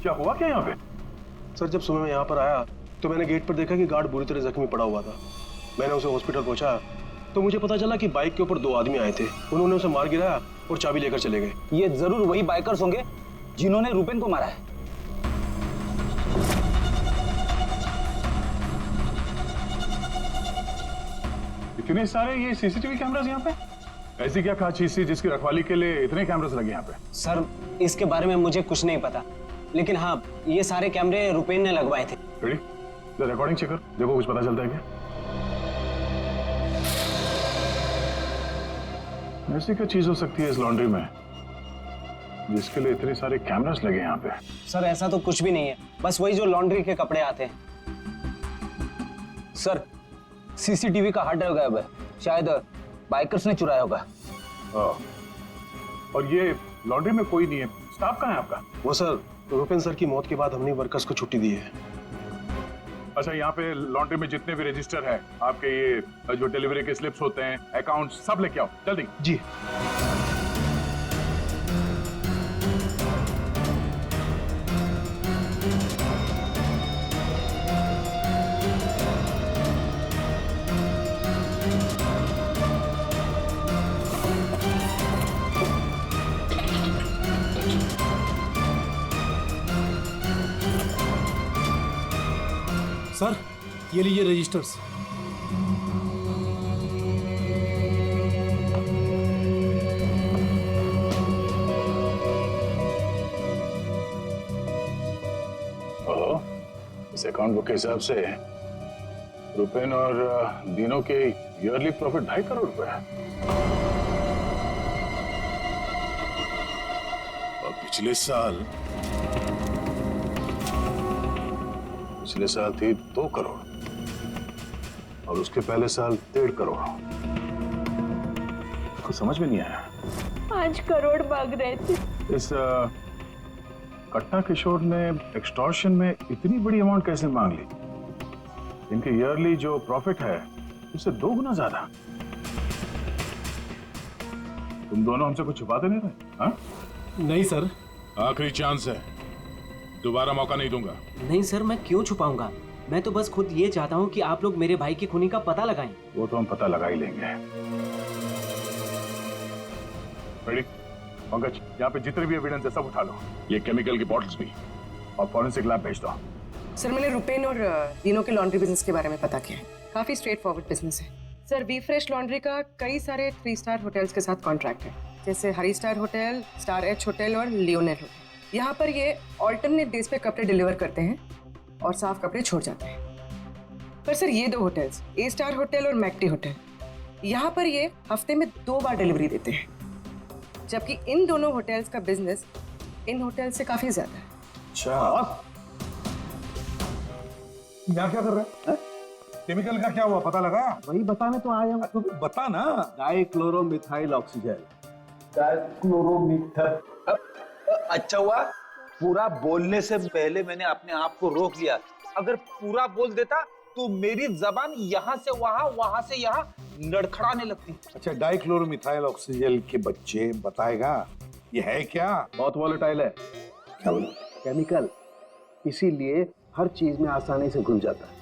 क्या हुआ क्या यहाँ पे? सर जब सुबह मैं यहाँ पर आया तो मैंने गेट पर देखा कि गार्ड बुरी तरह जख्मी पड़ा हुआ था। मैंने उसे हॉस्पिटल पहुंचाया तो मुझे पता चला कि बाइक के ऊपर 2 आदमी आए थे। उन्होंने उसे मार गिराया और चाबी लेकर चले गए। ये जरूर वही बाइकर्स होंगे जिन्होंने रूपेन को मारा है। इतने सारे ये सीसीटीवी कैमरास यहाँ पे? ऐसी क्या खास चीज थी जिसकी रखवाली के लिए इतने कैमरास लगे यहाँ पे? सर इसके बारे में मुझे कुछ नहीं पता, लेकिन हाँ ये सारे कैमरे रूपेन ने लगवाए थे। रिकॉर्डिंग चेक कर, देखो कुछ पता चलता है क्या? ऐसी क्या चीज हो सकती है इस लॉन्ड्री में जिसके लिए इतने सारे कैमरास लगे यहाँ पे? सर ऐसा तो कुछ भी नहीं है, बस वही जो लॉन्ड्री के कपड़े आते हैं। सर सीसीटीवी का हार्ड ड्राइव गायब है, शायद बाइकर्स ने चुराया होगा। और ये लॉन्ड्री में कोई नहीं है, स्टाफ कहाँ है आपका? वो सर रूपेन सर की मौत के बाद हमने वर्कर्स को छुट्टी दी है। अच्छा, यहाँ पे लॉन्ड्री में जितने भी रजिस्टर है आपके, ये जो डिलीवरी के स्लिप्स होते हैं, अकाउंट, सब लेके आओ जल्दी। जी। सर ये लीजिए रजिस्टर्स। इस अकाउंट बुक के हिसाब से रुपेन और दीनों के ईयरली प्रॉफिट 2.5 करोड़ रुपए है। और पिछले साल थी 2 करोड़ और उसके पहले साल 1.5 करोड़। कुछ समझ में नहीं आया। 5 करोड़ मांग रहे थे। इस कट्टा किशोर ने एक्सटॉर्शन में इतनी बड़ी अमाउंट कैसे मांग ली? इनके ईयरली जो प्रॉफिट है उससे 2 गुना ज्यादा। तुम दोनों हमसे कुछ छुपाते नहीं रहे? हाँ? नहीं सर। आखिरी चांस है, दोबारा मौका नहीं दूंगा। नहीं सर, मैं क्यों छुपाऊंगा? मैं तो बस खुद ये चाहता हूँ कि आप लोग मेरे भाई की खूनी का पता लगाएं। वो तो हम पता लगा ही लेंगे। रेडी? पंकज, यहाँ पे जितने भी एविडेंस है सब उठा लो, ये केमिकल की बॉटल्स भी, और फॉरेंसिक लैब भेज दो। सर मैंने रुपेन और तीनों के लॉन्ड्री बिजनेस के बारे में पता किया है। काफी स्ट्रेट फॉरवर्ड बिजनेस है सर। वी फ्रेश लॉन्ड्री का कई सारे 3 स्टार होटल्स के साथ कॉन्ट्रैक्ट है, जैसे Hari star hotel, star H hotel और लियोनेल होटल। यहाँ पर ये ऑल्टरनेट डेज पे कपड़े डिलीवर करते हैं और साफ कपड़े छोड़ जाते हैं। पर सर ये 2 होटल्स, ए स्टार होटल और मैक्टी होटल, यहाँ पर ये हफ्ते में 2 बार डिलीवरी देते हैं, जबकि इन दोनों होटल्स का बिजनेस इन होटल से काफी ज्यादा है। अच्छा, यहाँ क्या कर रहा है? केमिकल का क्या हुआ, पता लगा? वही बताने तो आया हूँ। तो बता ना। डाइक्लोरोमिथाइल ऑक्सीजन। अच्छा हुआ पूरा बोलने से पहले मैंने अपने आप को रोक लिया। अगर पूरा बोल देता तो मेरी जबान यहाँ से वहाँ, वहाँ से यहाँ लड़खड़ाने लगती। अच्छा, डाइक्लोरोमिथाइल ऑक्सीजन के बच्चे बताएगा ये है क्या? बहुत वॉलेटाइल है। क्या बोला? केमिकल, इसीलिए हर चीज में आसानी से घुल जाता है।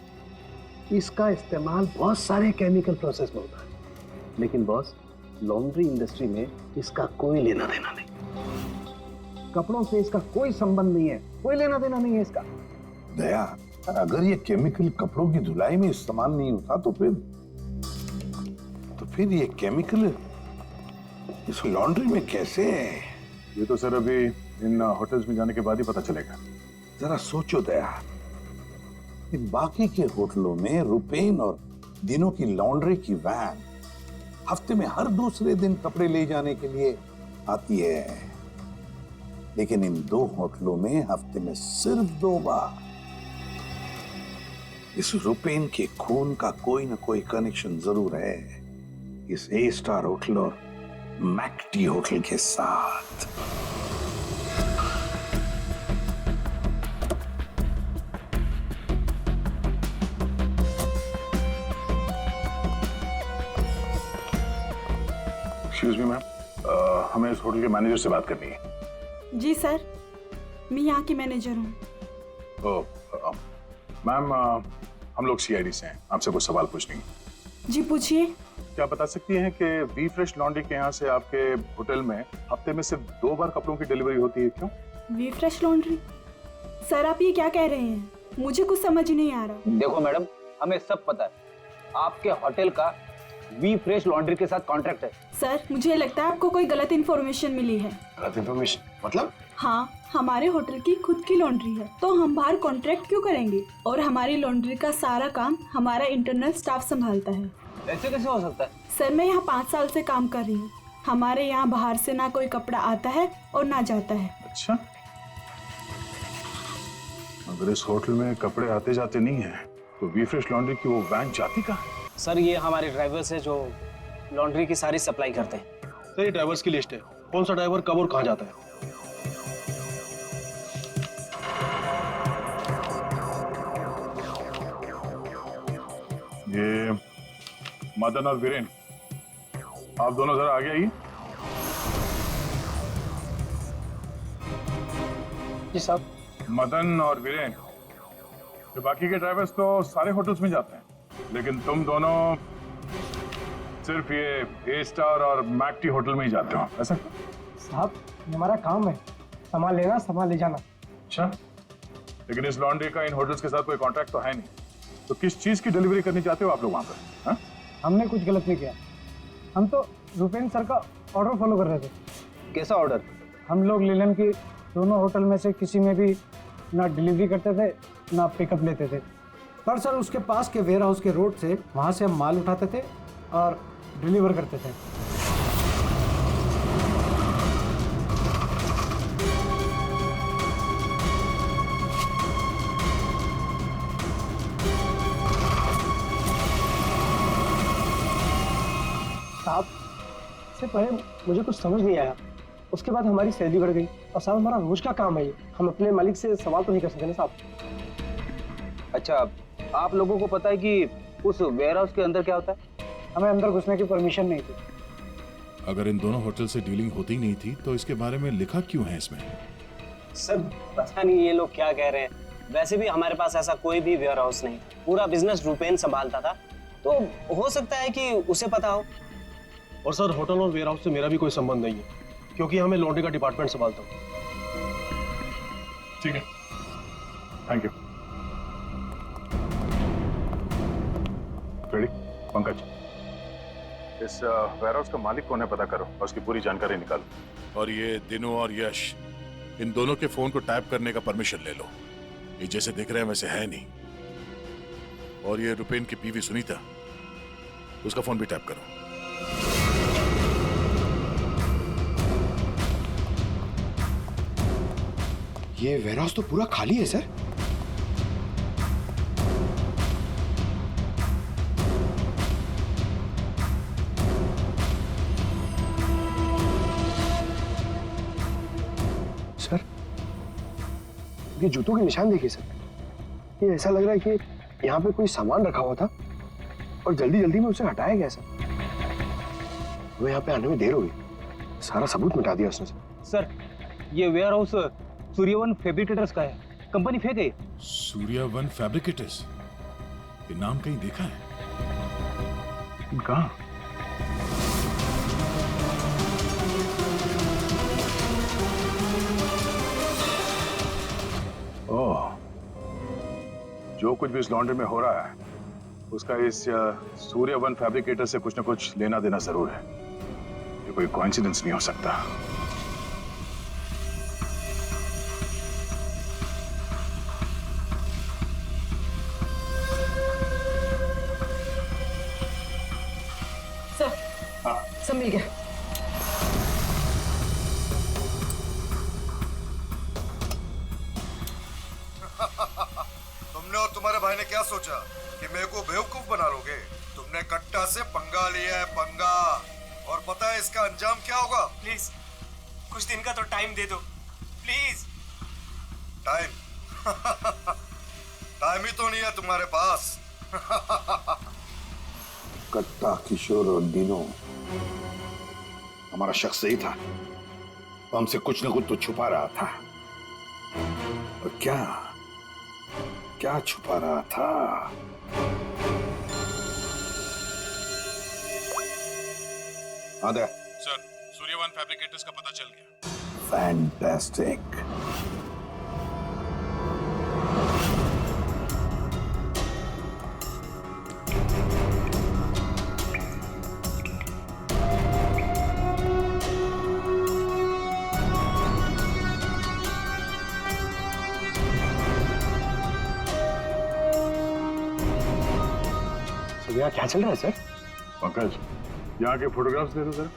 इसका इस्तेमाल बहुत सारे केमिकल प्रोसेस में होता है, लेकिन बॉस लॉन्ड्री इंडस्ट्री में इसका कोई लेना देना नहीं। कपड़ों से इसका कोई संबंध नहीं है, कोई लेना देना नहीं है इसका। दया, अगर ये केमिकल कपड़ों की धुलाई में इस्तेमाल नहीं होता तो फिर ये केमिकल इस लॉन्ड्री में कैसे है? ये तो सर अभी इन होटल्स में जाने के बाद ही पता चलेगा। जरा सोचो दया, इन बाकी के होटलों में रुपेन और दिनों की लॉन्ड्री की वैन हफ्ते में हर दूसरे दिन कपड़े ले जाने के लिए आती है, लेकिन इन 2 होटलों में हफ्ते में सिर्फ 2 बार। इस रुपेन के खून का कोई ना कोई कनेक्शन जरूर है इस ए स्टार होटल और मैक्टी होटल के साथ। एक्सक्यूज मी मैम, हमें इस होटल के मैनेजर से बात करनी है। जी सर, मैं यहाँ की मैनेजर हूँ। मैम, हम लोग सीआईडी से हैं, आपसे कुछ सवाल पूछने हैं। जी पूछिए। क्या बता सकती हैं कि वी फ्रेश लॉन्ड्री के यहाँ से आपके होटल में हफ्ते में सिर्फ 2 बार कपड़ों की डिलीवरी होती है, क्यों? We fresh laundry? सर आप ये क्या कह रहे हैं? मुझे कुछ समझ नहीं आ रहा। देखो मैडम, हमें सब पता है, आपके होटल का वी फ्रेश लॉन्ड्री के साथ कॉन्ट्रैक्ट है। सर मुझे लगता है आपको कोई गलत इन्फॉर्मेशन मिली है। गलत इन्फॉर्मेशन मतलब? हाँ, हमारे होटल की खुद की लॉन्ड्री है, तो हम बाहर कॉन्ट्रैक्ट क्यों करेंगे? और हमारी लॉन्ड्री का सारा काम हमारा इंटरनल स्टाफ संभालता है। ऐसे कैसे हो सकता है? सर मैं यहाँ 5 साल से काम कर रही हूँ। हमारे यहाँ बाहर से ना कोई कपड़ा आता है और ना जाता है। अच्छा, अगर इस होटल में कपड़े आते जाते नहीं है तो वी फ्रेश लॉन्ड्री की वो वैन जाती कहाँ है? सर ये हमारे ड्राइवर्स है जो लॉन्ड्री की सारी सप्लाई करते हैं। सर ये ड्राइवर्स की लिस्ट है, कौन सा ड्राइवर कब और कहाँ जाता है। ये मदन और वीरेन, आप दोनों जरा आगे आइए। जी साहब। मदन और वीरेन, ये बाकी के ड्राइवर्स तो सारे होटल्स में जाते हैं, लेकिन तुम दोनों सिर्फ ये ए स्टार और मैक टी होटल में ही जाते हो, ऐसा? साहब हमारा काम है, सामान लेना सामान ले जाना। अच्छा, लेकिन इस लॉन्ड्री का इन होटल्स के साथ कोई कॉन्ट्रैक्ट तो है नहीं, तो किस चीज की डिलीवरी करनी चाहते हो आप लोग वहां पर? हाँ? हमने कुछ गलत नहीं किया, हम तो रुपेन सर का ऑर्डर फॉलो कर रहे थे। कैसा ऑर्डर? हम लोग लीलन की दोनों होटल में से किसी में भी ना डिलीवरी करते थे ना पिकअप लेते थे, पर सर उसके पास के वेयर हाउस के रोड से वहाँ से हम माल उठाते थे और डिलीवर करते थे। साहब इससे पहले मुझे कुछ समझ नहीं आया, उसके बाद हमारी सैलरी बढ़ गई और साहब हमारा रोज का काम है ये, हम अपने मालिक से सवाल तो नहीं कर सकते ना साहब। अच्छा, आप लोगों को पता है कि उस वेयर हाउस के अंदर क्या होता है? हमें अंदर घुसने की परमिशन नहीं थी। अगर इन दोनों होटल से डीलिंग होती नहीं थी तो इसके बारे में लिखा क्यों है इसमें? सर पता नहीं ये लोग क्या कह रहे हैं, वैसे भी हमारे पास ऐसा कोई भी वेयर हाउस नहीं, पूरा बिजनेस रुपेन संभालता था, तो हो सकता है कि उसे पता हो। और सर होटल और वेयर हाउस से मेरा भी कोई संबंध नहीं है, क्योंकि हमें लॉन्ड्री का डिपार्टमेंट संभालता हूँ। ठीक है, थैंक यू। रेडी? पंकज, इस वेयर हाउस का मालिक कौन है पता करो और उसकी पूरी जानकारी निकालो। और ये दिनों और यश, इन दोनों के फोन को टैप करने का परमिशन ले लो, ये जैसे दिख रहे हैं वैसे है नहीं। और ये रुपेन की बीवी सुनीता, उसका फोन भी टैप करो। ये वेयरहाउस तो पूरा खाली है सर। सर ये जूतों के निशान देखिए सर, ये ऐसा लग रहा है कि यहाँ पे कोई सामान रखा हुआ था और जल्दी जल्दी में उसे हटाया गया सर। वो यहाँ पे आने में देर हो गई, सारा सबूत मिटा दिया उसने सर। ये वेयर हाउस सूर्यवन फैब्रिकेटर्स का है, कंपनी फेक है। सूर्यवन फैब्रिकेटर्स, ये नाम कहीं देखा है? कहाँ? ओह, जो कुछ भी इस लॉन्ड्री में हो रहा है उसका इस सूर्यवन फैब्रिकेटर से कुछ न कुछ लेना देना जरूर है। ये कोई कोइंसिडेंस नहीं हो सकता। सब मिल गया। तुमने और तुम्हारे भाई ने क्या सोचा कि मेरे को बेवकूफ बना लोगे? तुमने कट्टा से पंगा लिया है, पंगा। और पता है इसका अंजाम क्या होगा? प्लीज कुछ दिन का तो टाइम दे दो प्लीज। टाइम? टाइम ही तो नहीं है तुम्हारे पास। कट्टा, किशोर और दिनों, हमारा शख्स सही था, वो हमसे कुछ न कुछ तो छुपा रहा था। और क्या क्या छुपा रहा था? आदे सर, सूर्यवान फैब्रिकेटर्स का पता चल गया। फैंटास्टिक। यहाँ क्या चल रहा है सर? पंकज, यहाँ के फोटोग्राफ्स दे दो जरा,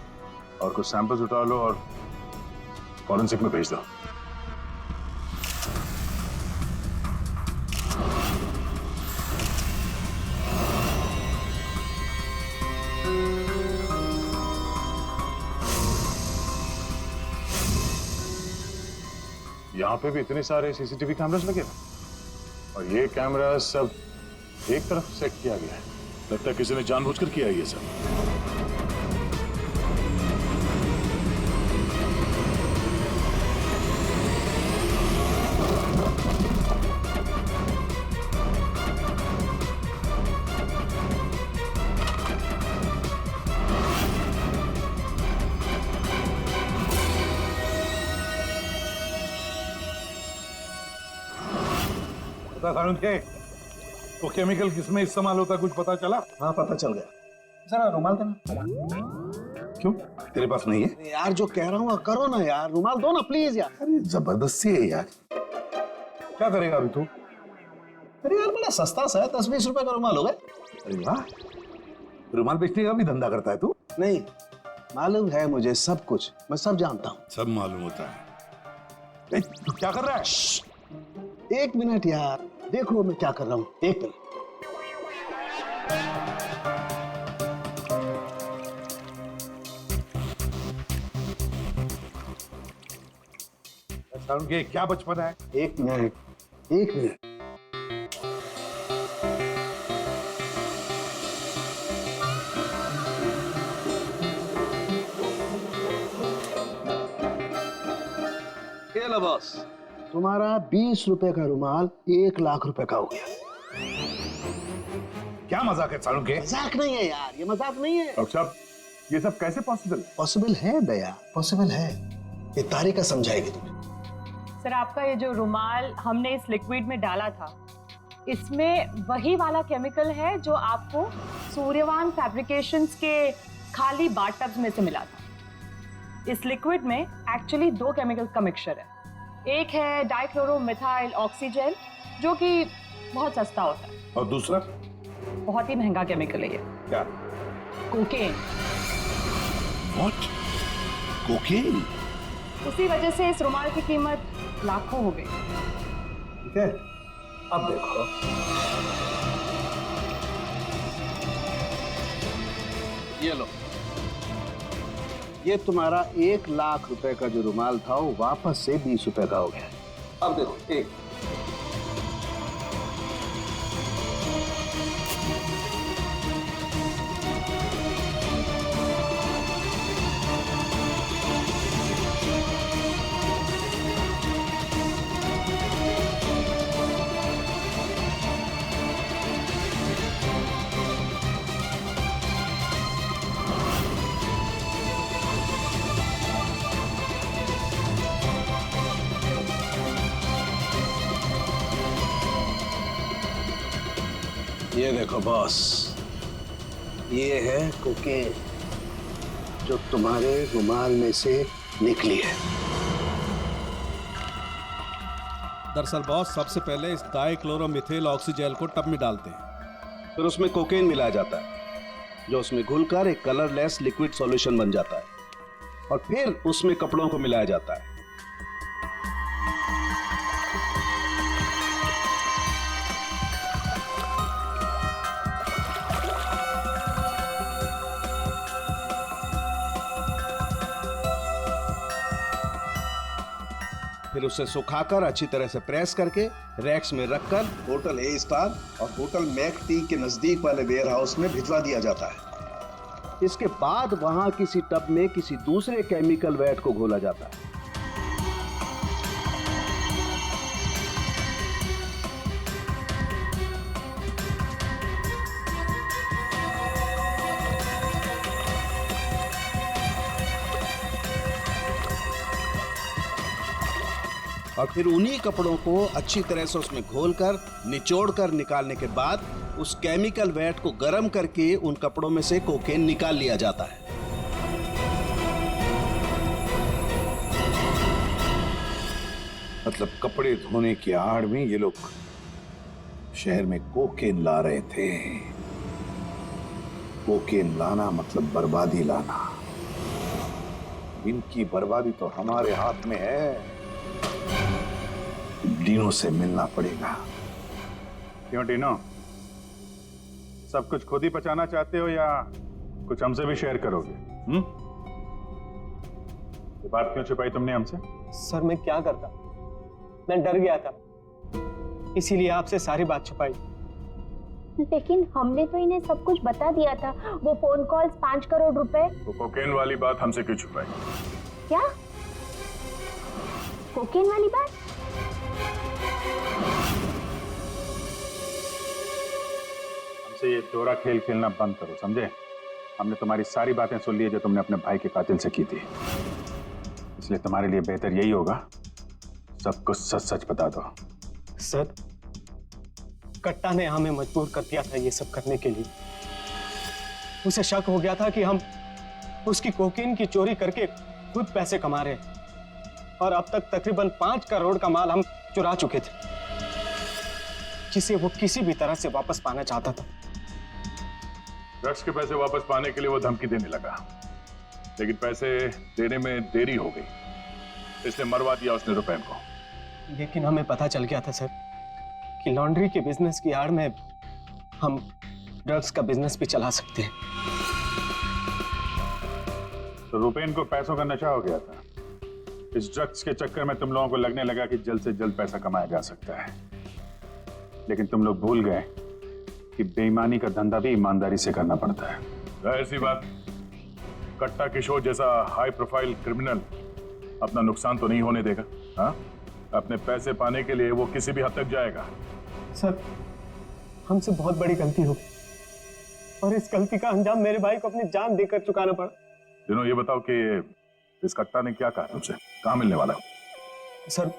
और कुछ सैंपल्स उठा लो और फॉरेंसिक में भेज दो। यहाँ पे भी इतने सारे सीसीटीवी कैमरास लगे हैं, और ये कैमरा सब एक तरफ सेट किया गया है। लगता है किसी ने जानबूझकर किया है ये सब। पता सारुण के वो केमिकल किसमें इस्तेमाल होता, कुछ पता चला? हाँ पता चल गया। जरा रुमाल देना। क्यों, तेरे पास नहीं है? यार जो कह रहा हूँ करो ना यार, रुमाल दो ना प्लीज यार। अरे जबरदस्ती है यार। क्या करेगा अभी तू? अरे यार बड़ा सस्ता सा है, 10-20 रुपए का रुमाल होगा। अरे वाह, रुमाल बेचने का भी धंधा करता है तू? नहीं, मालूम है मुझे सब कुछ, मैं सब जानता हूँ। सब मालूम होता है। तू क्या कर रहा है? 1 मिनट यार, देखो मैं क्या कर रहा हूँ। 1 मिनट। सारुण के क्या बचपन है? 1 मिनट, 1 मिनट। ये लो बॉस, तुम्हारा 20 रुपए का रुमाल 1 लाख रुपए का हो गया। क्या मजाक है सारुण के? मजाक नहीं है यार, ये मजाक नहीं है। डॉक्टर साहब, ये सब कैसे पॉसिबल है? पॉसिबल है दया, पॉसिबल है। ये तारिका समझाएगी तुम्हें। सर, आपका ये जो रुमाल हमने इस लिक्विड में डाला था, इसमें वही वाला केमिकल है जो आपको सूर्यवान फैब्रिकेशंस के खाली बाथटब्स में से मिला था। इस लिक्विड में एक्चुअली 2 केमिकल्स का मिक्सचर है। एक है डाइक्लोरोमिथाइल ऑक्सीजेल, जो कि बहुत सस्ता होता है, और दूसरा? बहुत ही महंगा केमिकल है ये। क्या? कोकेन। व्हाट? कोकेन? उसी वजह से इस रुमाल की कीमत लाखों हो गई। ठीक है, अब देखो। ये लो, ये तुम्हारा 1 लाख रुपए का जो रुमाल था वो वापस से 20 रुपए का हो गया। अब देखो, एक ये देखो बॉस, ये है कोकेन जो तुम्हारे रुमाल में से निकली है। दरअसल बॉस, सबसे पहले इस डाइक्लोरोमिथाइल ऑक्सीजेल को टब में डालते हैं, फिर उसमें कोकेन मिलाया जाता है, जो उसमें घुलकर एक कलरलेस लिक्विड सॉल्यूशन बन जाता है, और फिर उसमें कपड़ों को मिलाया जाता है। फिर उसे सुखाकर अच्छी तरह से प्रेस करके रैक्स में रखकर होटल ए स्टार और होटल मैक टी के नजदीक वाले वेयर हाउस में भिजवा दिया जाता है। इसके बाद वहां किसी टब में किसी दूसरे केमिकल वैट को घोला जाता है। और फिर उन्हीं कपड़ों को अच्छी तरह से उसमें घोलकर निचोड़ कर निकालने के बाद उस केमिकल वैट को गर्म करके उन कपड़ों में से कोकेन निकाल लिया जाता है। मतलब कपड़े धोने की आड़ में ये लोग शहर में कोकेन ला रहे थे। कोकेन लाना मतलब बर्बादी लाना। इनकी बर्बादी तो हमारे हाथ में है। डीनो से मिलना पड़ेगा। क्यों डीनो, सब कुछ खुद ही पचाना चाहते हो या कुछ हमसे भी शेयर करोगे? ये बात क्यों छुपाई तुमने हमसे? सर मैं क्या करता, मैं डर गया था, इसीलिए आपसे सारी बात छुपाई। लेकिन हमने तो इन्हें सब कुछ बता दिया था। वो फोन कॉल्स, 5 करोड़ रुपए। वो कोकेन वाली बात हमसे क्यों छुपाई? क्या कोकेन वाली बात? हमसे ये दोहरा खेल खेलना बंद करो, समझे? हमने तुम्हारी सारी बातें सुन ली जो तुमने अपने भाई के कातिल से की थी। इसलिए तुम्हारे लिए बेहतर यही होगा सब कुछ सच सच बता दो। सर, कट्टा ने हमें मजबूर कर दिया था ये सब करने के लिए। उसे शक हो गया था कि हम उसकी कोकीन की चोरी करके खुद पैसे कमा रहे हैं और अब तक तकरीबन 5 करोड़ का माल हम चुरा चुके थे, जिसे वो किसी भी तरह से वापस पाना चाहता था। ड्रग्स के पैसे वापस पाने के लिए वो धमकी देने लगा, लेकिन पैसे देने में देरी हो गई, इसलिए मरवा दिया उसने रुपैन को। लेकिन हमें पता चल गया था सर कि लॉन्ड्री के बिजनेस की आड़ में हम ड्रग्स का बिजनेस भी चला सकते हैं। तो रुपैन को पैसों का नशा हो गया था। इस ड्रग्स के चक्कर में तुम लोगों को लगने लगा कि जल्द से जल्द पैसा कमाया जा सकता है, लेकिन तुम लोग भूल गए कि बेईमानी का धंधा भी ईमानदारी से करना पड़ता है। ऐसी बात, कट्टा किशोर जैसा हाई प्रोफाइल क्रिमिनल अपना नुकसान तो नहीं होने देगा। हाँ, अपने पैसे पाने के लिए वो किसी भी हद तक जाएगा। सर, हमसे बहुत बड़ी गलती हो गई और इस गलती का अंजाम मेरे भाई को अपनी जान देकर चुकाना पड़ा। दिनों, ये बताओ कि इस कट्टा ने क्या कहा तुमसे? कहाँ मिलने वाला? सर,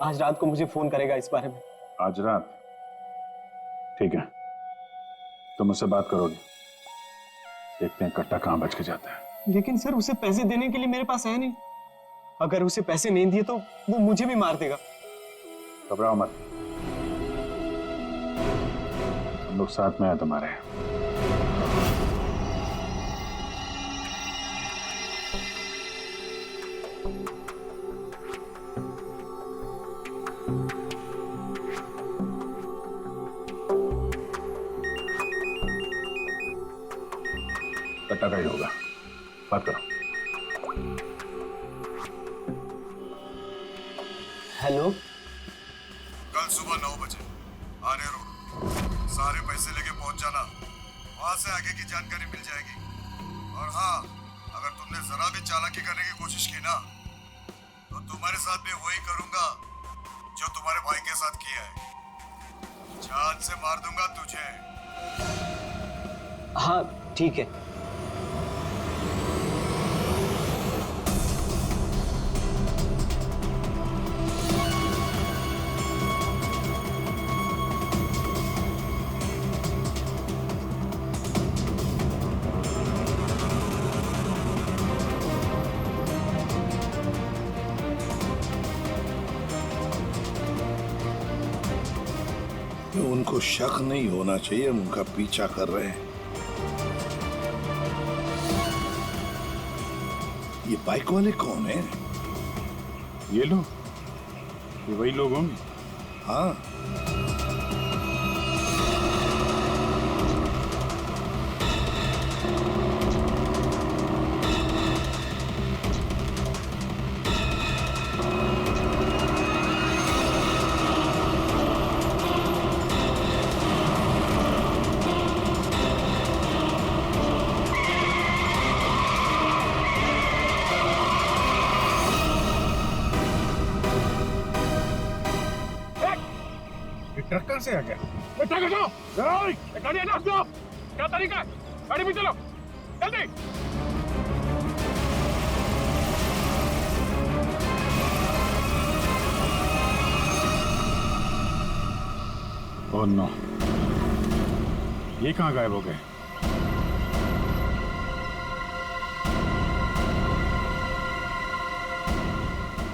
आज रात को मुझे फोन करेगा इस बारे में। आज रात? ठीक है, तुम मुझसे बात करोगे, देखते हैं कट्टा कहाँ बच के जाता है। लेकिन सर, उसे पैसे देने के लिए मेरे पास है नहीं। अगर उसे पैसे नहीं दिए तो वो मुझे भी मार देगा। घबराओ मत, हम लोग साथ में हैं तुम्हारे। कट्टा का ही होगा, बात करो। हेलो, कल सुबह 9 बजे आने रोड सारे पैसे लेके पहुंच जाना। वहां से आगे की जानकारी मिल जाएगी। और हाँ, अगर तुमने जरा भी चालाकी करने की कोशिश की ना, तो तुम्हारे साथ भी वही करूंगा जो तुम्हारे भाई के साथ किया है। जान से मार दूंगा तुझे। हाँ ठीक है। उनको शक नहीं होना चाहिए हम उनका पीछा कर रहे हैं। ये बाइक वाले कौन है? ये लोग, ये वही लोग होंगे। हाँ, ट्रक कहाँ से आ गया? ट्रक हटाओ! गाड़ी हटाओ! क्या तरीका है? गाड़ी में चलो, जल्दी! ओह नो, ये कहाँ गायब हो गए?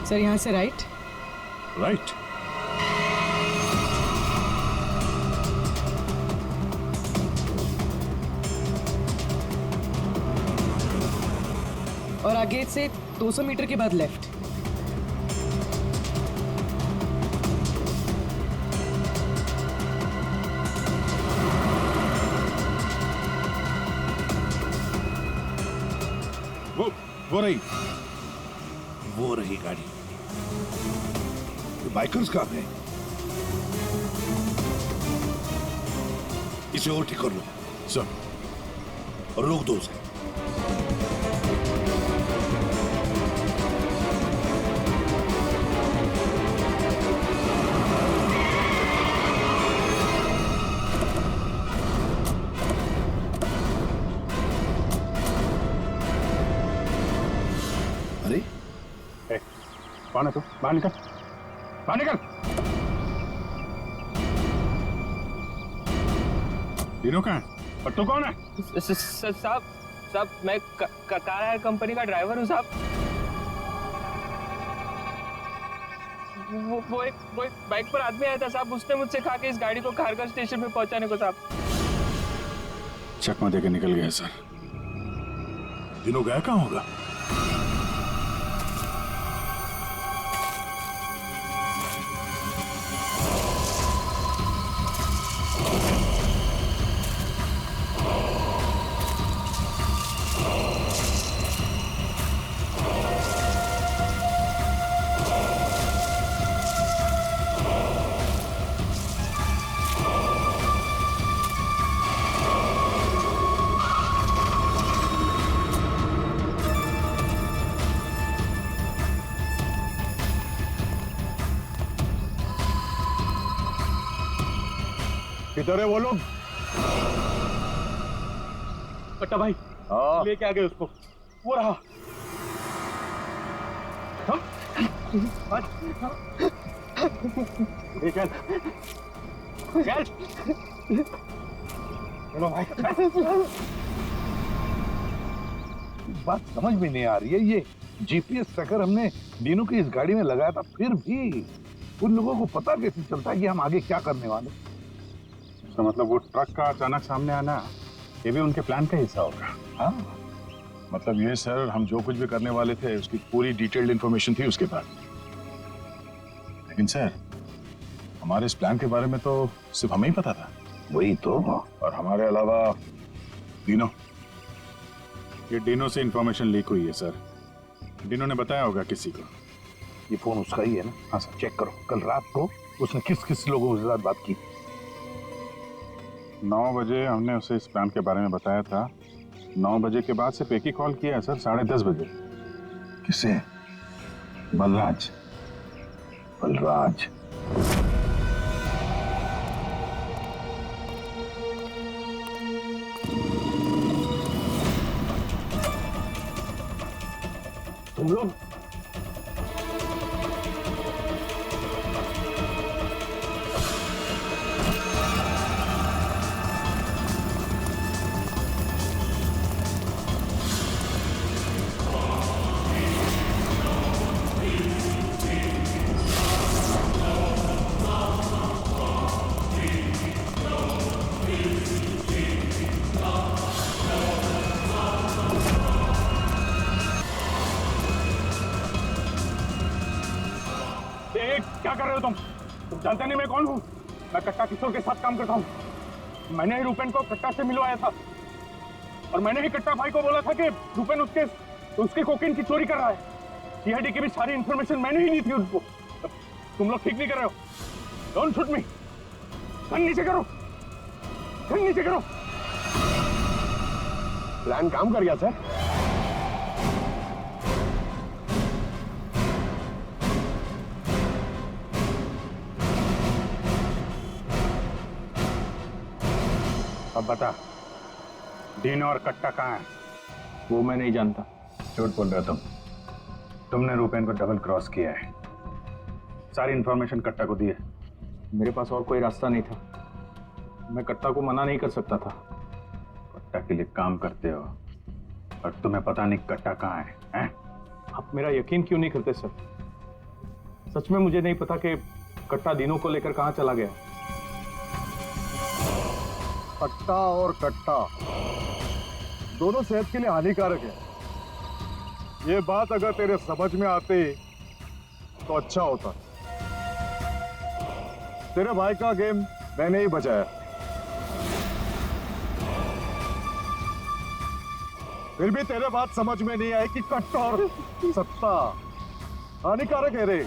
सर यहाँ से राइट। राइट। और आगे से 200 मीटर के बाद लेफ्ट। वो रही। वो रही गाड़ी। ये बाइकर्स कहाँ गए? इसे और ठीक कर लो सर, और रोक दो उसे। अरे कौन है तू? बाहर निकल, बाहर निकल। तीनों कहाँ है और तू कौन है? साहब मैं कार हायर कंपनी का ड्राइवर हूँ साहब। वो एक बाइक पर आदमी आया था साहब, उसने मुझसे कहा कि इस गाड़ी को खारगर स्टेशन पे पहुंचाने को साहब। चकमा देके निकल गया सर। दिनों गया कहाँ होगा? किधर है वो लोग? कट्टा भाई लेके आ गए उसको, वो रहा। चल चल चलो भाई। बात समझ में नहीं आ रही है, ये जीपीएस ट्रैकर हमने दिनों की इस गाड़ी में लगाया था, फिर भी उन लोगों को पता कैसे चलता है कि हम आगे क्या करने वाले? तो मतलब वो ट्रक का अचानक सामने आना ये भी उनके प्लान का हिस्सा होगा। हाँ, मतलब ये सर, हम जो कुछ भी करने वाले थे उसकी पूरी डिटेल्ड इंफॉर्मेशन थी उसके पास। लेकिन सर, हमारे इस प्लान के बारे में तो सिर्फ हमें ही पता था। वही तो। और हमारे अलावा डिनो, ये डिनो से इंफॉर्मेशन लीक हुई है सर। डिनो ने बताया होगा किसी को। ये फोन उसका ही है ना? हाँ सर। चेक करो कल रात को उसने किस किस लोगों के साथ बात की। 9 बजे हमने उसे इस प्लान के बारे में बताया था। 9 बजे के बाद सिर्फ एक ही कॉल किया है सर, 10:30 बजे। किसे? बलराज। बलराज तुम लोग क्या कर रहे हो तुम जानते नहीं मैं कौन हूँ? मैं कट्टा किशोर के साथ काम करता हूँ। मैंने ही रूपेन को कट्टा से मिलवाया था और मैंने ही कट्टा भाई को बोला था कि रूपेन उसके कोकीन की चोरी कर रहा है। सीआईडी की भी सारी इंफॉर्मेशन मैंने ही दी थी उसको। तुम लोग ठीक नहीं कर रहे हो। Don't shoot me. गन नीचे करो, गन नीचे करो। प्लान काम कर गया सर। अब बता, डिनो और कट्टा कहाँ है? वो मैं नहीं जानता। झूठ बोल रहे हो तुमने रूपेन को डबल क्रॉस किया है। सारी इंफॉर्मेशन कट्टा को दी है। मेरे पास और कोई रास्ता नहीं था। मैं कट्टा को मना नहीं कर सकता था। कट्टा के लिए काम करते हो और तुम्हें पता नहीं कट्टा कहाँ है? आप मेरा यकीन क्यों नहीं करते सर? सच में मुझे नहीं पता कि कट्टा दिनों को लेकर कहाँ चला गया। कट्टा और कट्टा दोनों सेहत के लिए हानिकारक है। ये बात अगर तेरे समझ में आती तो अच्छा होता। तेरे भाई का गेम मैंने ही बचाया। फिर भी तेरे बात समझ में नहीं आई कि कट्टा और सट्टा हानिकारक है रे।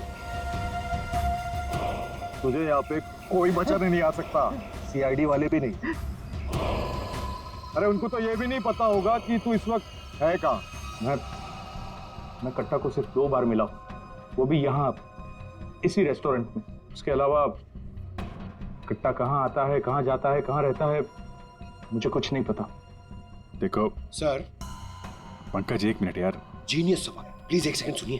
तुझे यहाँ पे कोई बचाने नहीं आ सकता, सीआईडी वाले भी नहीं। अरे उनको तो ये भी नहीं पता होगा कि तू इस वक्त है कहाँ। मैं कट्टा को सिर्फ 2 बार मिला, वो भी यहाँ इसी रेस्टोरेंट में। उसके अलावा कट्टा कहाँ आता है, कहाँ जाता है, कहाँ रहता है, मुझे कुछ नहीं पता। देखो सर। पंकज, 1 मिनट यार। जीनियस सवाल, प्लीज 1 सेकंड सुनिए।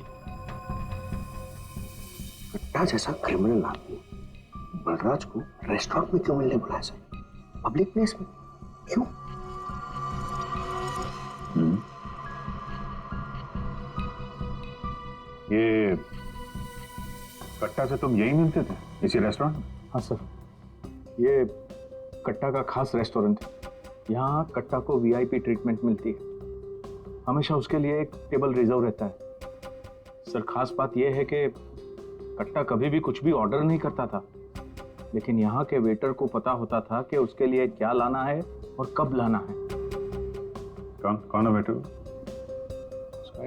कट्टा जैसा क्रिमिनल आदमी बलराज को रेस्टोरेंट में क्यों मिलने बुलाया सर? पब्लिक प्लेस में क्यों? ये कट्टा से तुम यही मिलते थे, इसी रेस्टोरेंट में? हाँ सर, ये कट्टा का खास रेस्टोरेंट है। यहाँ कट्टा को वीआईपी ट्रीटमेंट मिलती है। हमेशा उसके लिए एक टेबल रिजर्व रहता है। सर, खास बात यह है कि कट्टा कभी भी कुछ भी ऑर्डर नहीं करता था, लेकिन यहाँ के वेटर को पता होता था कि उसके लिए क्या लाना है और कब लाना है। कौन है वेटर?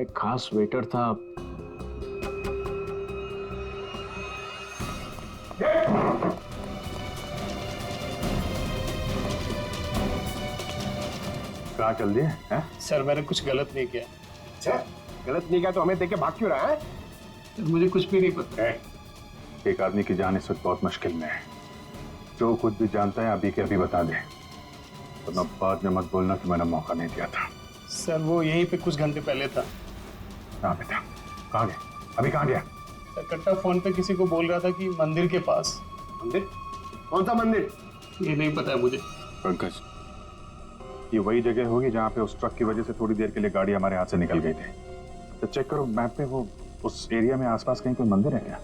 एक खास वेटर था। कहाँ चल दिए? सर, मैंने कुछ गलत नहीं किया। अच्छा, गलत नहीं किया तो हमें देख के भाग क्यों रहा है? मुझे कुछ भी नहीं पता। एक आदमी की जान इस वक्त बहुत मुश्किल में है। जो खुद भी जानता है अभी के अभी बता दे, वरना बाद में मत बोलना कि मैंने मौका नहीं दिया था। सर, वो यहीं पे कुछ घंटे पहले था। कहाँ पे था? कहाँ गया? अभी कहाँ गया? सर, कट्टा फोन पे किसी को बोल रहा था कि मंदिर के पास। मंदिर? कौन सा मंदिर? ये नहीं पता है मुझे। पंकज, ये वही जगह होगी जहाँ पे उस ट्रक की वजह से थोड़ी देर के लिए गाड़ी हमारे हाथ से निकल गई थी। तो चेक करो मैप पे, वो उस एरिया में आसपास कहीं कोई मंदिर है क्या?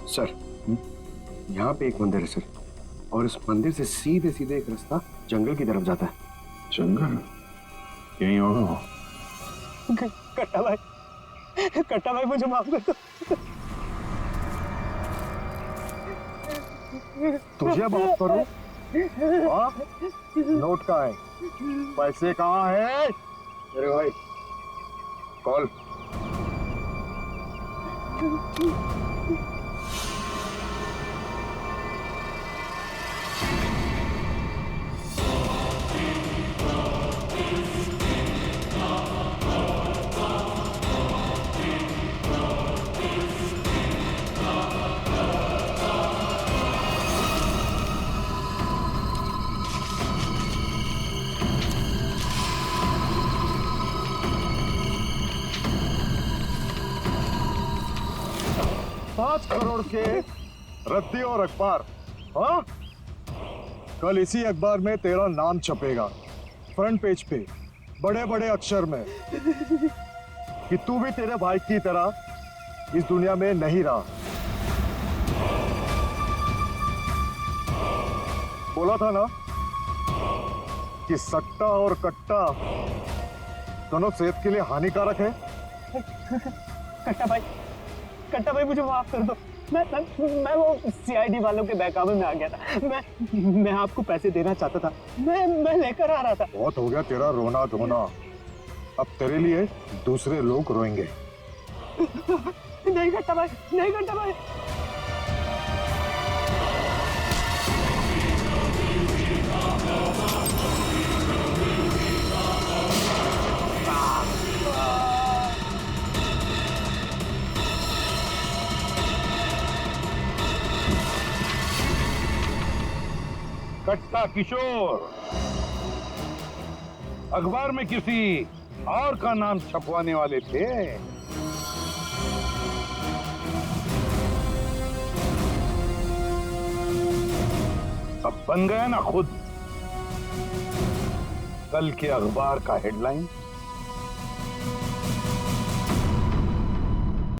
सर, यहाँ पे एक मंदिर है सर, और इस मंदिर से सीधे सीधे एक रास्ता जंगल की तरफ जाता है। जंगल? यहीं होगा वो। कट्टा भाई मुझे माफ कर दो। तुझे माफ करूं? नोट कहाँ है? पैसे कहाँ है? अरे भाई, कॉल। करोड़ के रद्दी और अखबार। हाँ, कल इसी अखबार में तेरा नाम छपेगा, फ्रंट पेज पे बड़े बड़े अक्षर में, कि तू भी तेरे भाई की तरह इस दुनिया में नहीं रहा। बोला था ना कि सट्टा और कट्टा दोनों सेहत के लिए हानिकारक है। कट्टा भाई मुझे माफ कर दो। मैं वो सीआईडी वालों के बहकावे में आ गया था। मैं आपको पैसे देना चाहता था। मैं लेकर आ रहा था। बहुत हो गया तेरा रोना धोना, अब तेरे लिए दूसरे लोग रोएंगे। नहीं कट्टा भाई, नहीं कट्टा भाई। कट्टा किशोर अखबार में किसी और का नाम छपवाने वाले थे। अब बन गया ना खुद। कल के अखबार का हेडलाइन